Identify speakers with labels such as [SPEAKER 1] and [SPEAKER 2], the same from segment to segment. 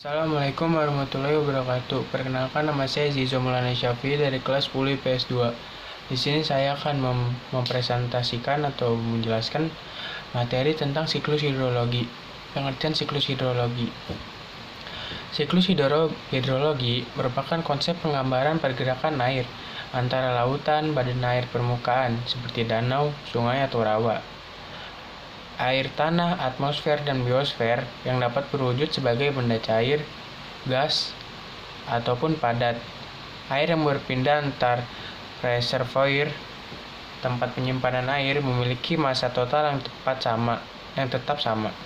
[SPEAKER 1] Assalamualaikum warahmatullahi wabarakatuh. Perkenalkan, nama saya Zizo Maulana Syafi'i dari kelas 10 IPS 2. Di sini saya akan mempresentasikan atau menjelaskan materi tentang siklus hidrologi. Pengertian siklus hidrologi. Siklus hidrologi merupakan konsep penggambaran pergerakan air antara lautan, badan air permukaan seperti danau, sungai atau rawa, air tanah, atmosfer, dan biosfer yang dapat berwujud sebagai benda cair, gas, ataupun padat. Air yang berpindah antar reservoir, tempat penyimpanan air, memiliki massa total yang tetap sama.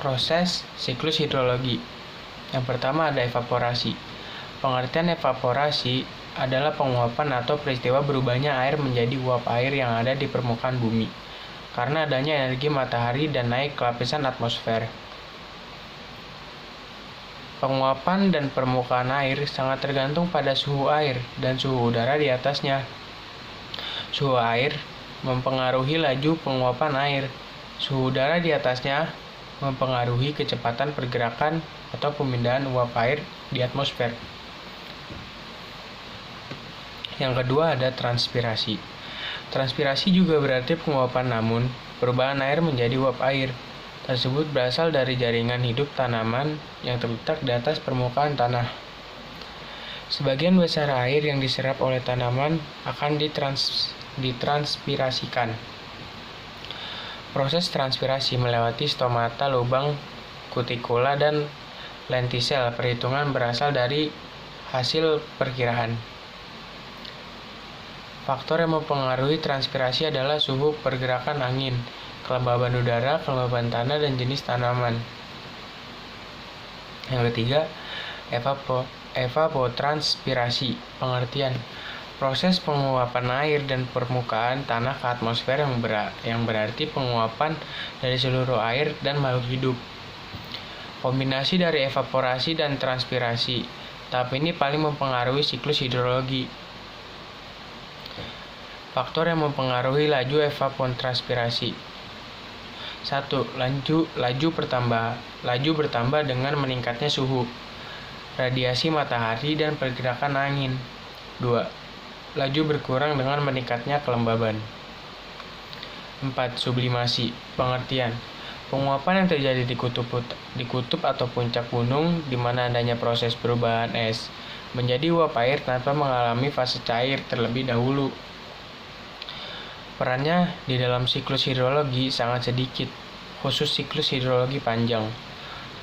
[SPEAKER 1] Proses siklus hidrologi. Yang pertama ada evaporasi. Pengertian evaporasi adalah penguapan atau peristiwa berubahnya air menjadi uap air yang ada di permukaan bumi karena adanya energi matahari dan naik ke lapisan atmosfer. Penguapan dan permukaan air sangat tergantung pada suhu air dan suhu udara di atasnya. Suhu air mempengaruhi laju penguapan air. Suhu udara di atasnya mempengaruhi kecepatan pergerakan atau pemindahan uap air di atmosfer. Yang kedua ada transpirasi. Transpirasi juga berarti penguapan, namun perubahan air menjadi uap air tersebut berasal dari jaringan hidup tanaman yang terletak di atas permukaan tanah. Sebagian besar air yang diserap oleh tanaman akan ditranspirasikan. Proses transpirasi melewati stomata, lubang kutikula, dan lentisel. Perhitungan berasal dari hasil perkiraan. Faktor yang mempengaruhi transpirasi adalah suhu pergerakan angin, kelembaban udara, kelembaban tanah, dan jenis tanaman. Yang ketiga, evapotranspirasi. Pengertian: proses penguapan air dan permukaan tanah ke atmosfer yang berarti penguapan dari seluruh air dan makhluk hidup. Kombinasi dari evaporasi dan transpirasi. Tahap ini paling mempengaruhi siklus hidrologi. Faktor yang mempengaruhi laju evapotranspirasi. 1. Laju bertambah dengan meningkatnya suhu, radiasi matahari, dan pergerakan angin. 2. Laju berkurang dengan meningkatnya kelembaban. 4. Sublimasi. Pengertian: penguapan yang terjadi di kutub atau puncak gunung di mana adanya proses perubahan es menjadi uap air tanpa mengalami fase cair terlebih dahulu. Perannya di dalam siklus hidrologi sangat sedikit, khusus siklus hidrologi panjang.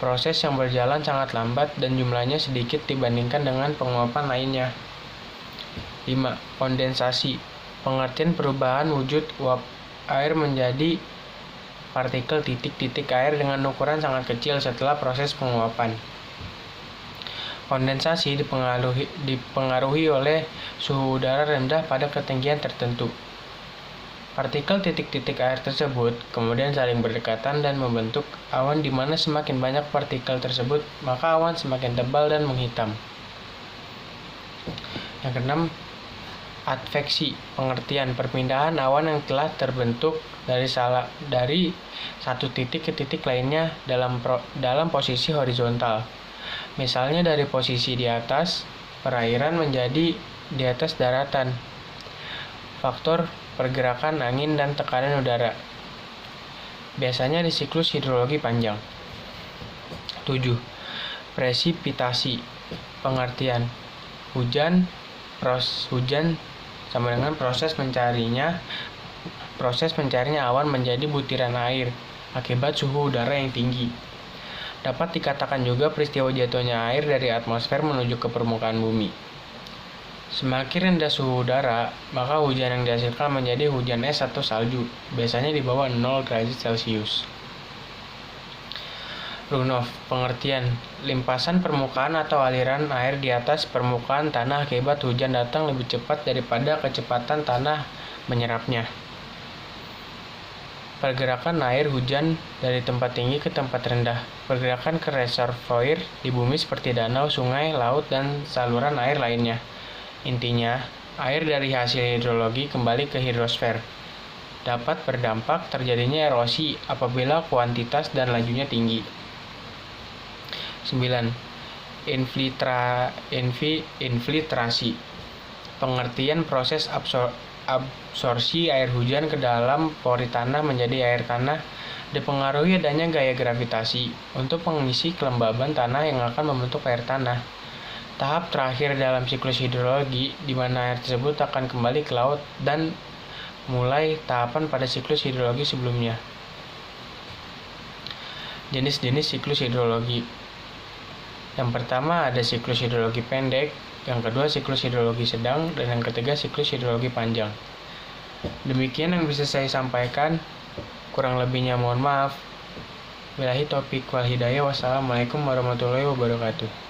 [SPEAKER 1] Proses yang berjalan sangat lambat dan jumlahnya sedikit dibandingkan dengan penguapan lainnya. 5. Kondensasi. Pengertian perubahan wujud uap air menjadi partikel titik-titik air dengan ukuran sangat kecil setelah proses penguapan. Kondensasi dipengaruhi oleh suhu udara rendah pada ketinggian tertentu. Partikel titik-titik air tersebut kemudian saling berdekatan dan membentuk awan di mana semakin banyak partikel tersebut, maka awan semakin tebal dan menghitam. Yang keenam, adveksi. Pengertian: perpindahan awan yang telah terbentuk dari satu titik ke titik lainnya dalam posisi horizontal. Misalnya dari posisi di atas perairan menjadi di atas daratan. Faktor pergerakan angin dan tekanan udara. Biasanya di siklus hidrologi panjang. 7. Presipitasi. Pengertian: hujan sama dengan proses mencarinya awan menjadi butiran air akibat suhu udara yang tinggi. Dapat dikatakan juga peristiwa jatuhnya air dari atmosfer menuju ke permukaan bumi. Semakin rendah suhu udara, maka hujan yang dihasilkan menjadi hujan es atau salju, biasanya di bawah 0 derajat Celcius. Runoff. Pengertian: limpasan permukaan atau aliran air di atas permukaan tanah akibat hujan datang lebih cepat daripada kecepatan tanah menyerapnya. Pergerakan air hujan dari tempat tinggi ke tempat rendah. Pergerakan ke reservoir di bumi seperti danau, sungai, laut, dan saluran air lainnya. Intinya, air dari hasil hidrologi kembali ke hidrosfer. Dapat berdampak terjadinya erosi apabila kuantitas dan lajunya tinggi. 9. Infiltrasi. Pengertian proses absorpsi air hujan ke dalam pori tanah menjadi air tanah dipengaruhi adanya gaya gravitasi untuk mengisi kelembaban tanah yang akan membentuk air tanah. Tahap terakhir dalam siklus hidrologi, di mana air tersebut akan kembali ke laut dan mulai tahapan pada siklus hidrologi sebelumnya. Jenis-jenis siklus hidrologi. Yang pertama ada siklus hidrologi pendek, yang kedua siklus hidrologi sedang, dan yang ketiga siklus hidrologi panjang. Demikian yang bisa saya sampaikan, kurang lebihnya mohon maaf. Billahi taufiq wal hidayah. Wassalamualaikum warahmatullahi wabarakatuh.